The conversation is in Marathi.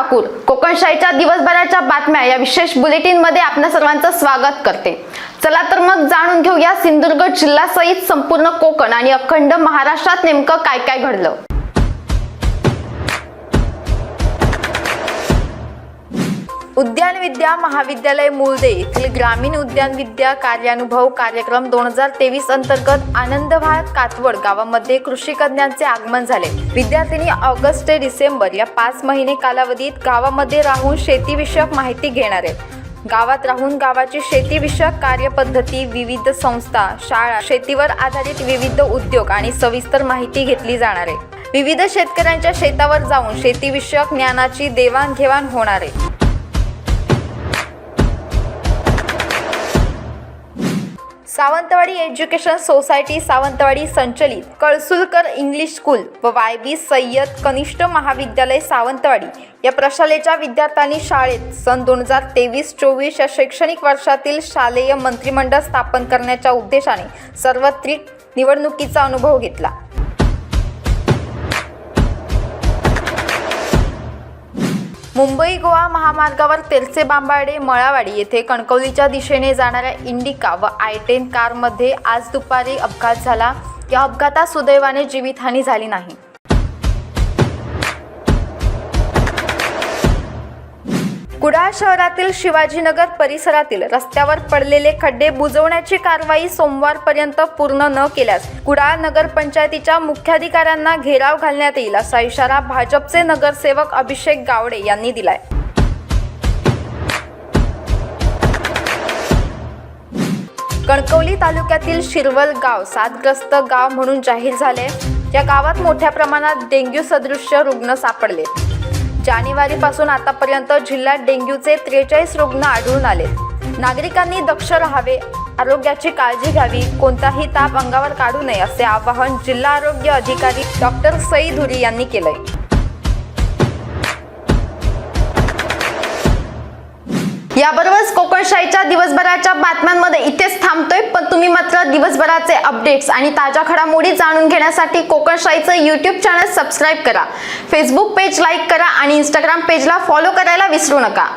ठाकूर कोकणशाहीच्या दिवसभराच्या बातम्या या विशेष बुलेटिन मध्ये आपणा सर्वांचं स्वागत करते। चला तर मग जाणून घेऊया सिंधुदुर्ग जिल्ह्यासहित संपूर्ण कोकण आणि अखंड महाराष्ट्रात नेमकं काय काय घडलं। उद्यान विद्या महाविद्यालय मुळदे येथील ग्रामीण उद्यान विद्या कार्यानुभव कार्यक्रम 2023 अंतर्गत आनंदवाड कातवड गावामध्ये कृषी तज्ञांचे आगमन झाले। विद्यार्थ्यांनी ऑगस्ट ते डिसेंबर या 5 महिने कालावधीत गावामध्ये राहून शेतीविषयक माहिती घेणार आहेत। गावात राहून गावाची शेतीविषयक कार्यपद्धती, विविध संस्था, शाळा, शेतीवर आधारित विविध उद्योग आणि सविस्तर माहिती घेतली जाणार आहे। विविध शेतकऱ्यांच्या शेतावर जाऊन शेतीविषयक ज्ञानाची देवाणघेवाण होणार आहे। सावंतवाडी एज्युकेशन सोसायटी सावंतवाडी संचलित कळसुलकर इंग्लिश स्कूल व YB सय्यद कनिष्ठ महाविद्यालय सावंतवाडी या प्रशालेच्या विद्यार्थ्यांनी शाळेत सन 2023-24 या शैक्षणिक वर्षातील शालेय मंत्रिमंडळ स्थापन करण्याच्या उद्देशाने सार्वत्रिक निवडणुकीचा अनुभव घेतला। मुंबई गोवा महामार्गावर तेलसे बांबाडे मळावाडी येथे कणकवलीच्या दिशेने जाणाऱ्या इंडिका व I-10 कारमध्ये आज दुपारी अपघात झाला। या अपघातात सुदैवाने जीवितहानी झाली नाही। कुडाळ शहरातील शिवाजीनगर परिसरातील रस्त्यावर पडलेले खड्डे बुजवण्याची कारवाई सोमवारपर्यंत पूर्ण न केल्यास कुडाळ नगरपंचायतीच्या मुख्याधिकाऱ्यांना घेराव घालण्यात येईल असा इशारा भाजपचे नगरसेवक अभिषेक गावडे यांनी दिलाय। कणकवली तालुक्यातील शिरवल गाव साथग्रस्त गाव म्हणून जाहीर झाले। या गावात मोठ्या प्रमाणात डेंग्यू सदृश्य रुग्ण सापडले। जानेवारीपासून आतापर्यंत जिल्ह्यात डेंग्यूचे 43 रुग्ण आढळून आले। नागरिकांनी दक्ष राहावे, आरोग्याची काळजी घ्यावी, कोणताही ताप अंगावर काढू नये असे आवाहन जिल्हा आरोग्य अधिकारी डॉक्टर सईद हुरी यांनी केलंय। याबरोबरच कोकणशाहीच्या दिवसभराच्या बातम्यांमध्ये इथेच थांबतोय, पण तुम्ही मात्र दिवसभराचे अपडेट्स आणि ताज्या घडामोडी जाणून घेण्यासाठी कोकणशाहीचं YouTube चॅनल सबस्क्राइब करा, फेसबुक पेज लाईक करा आणि Instagram पेजला फॉलो करायला विसरू नका।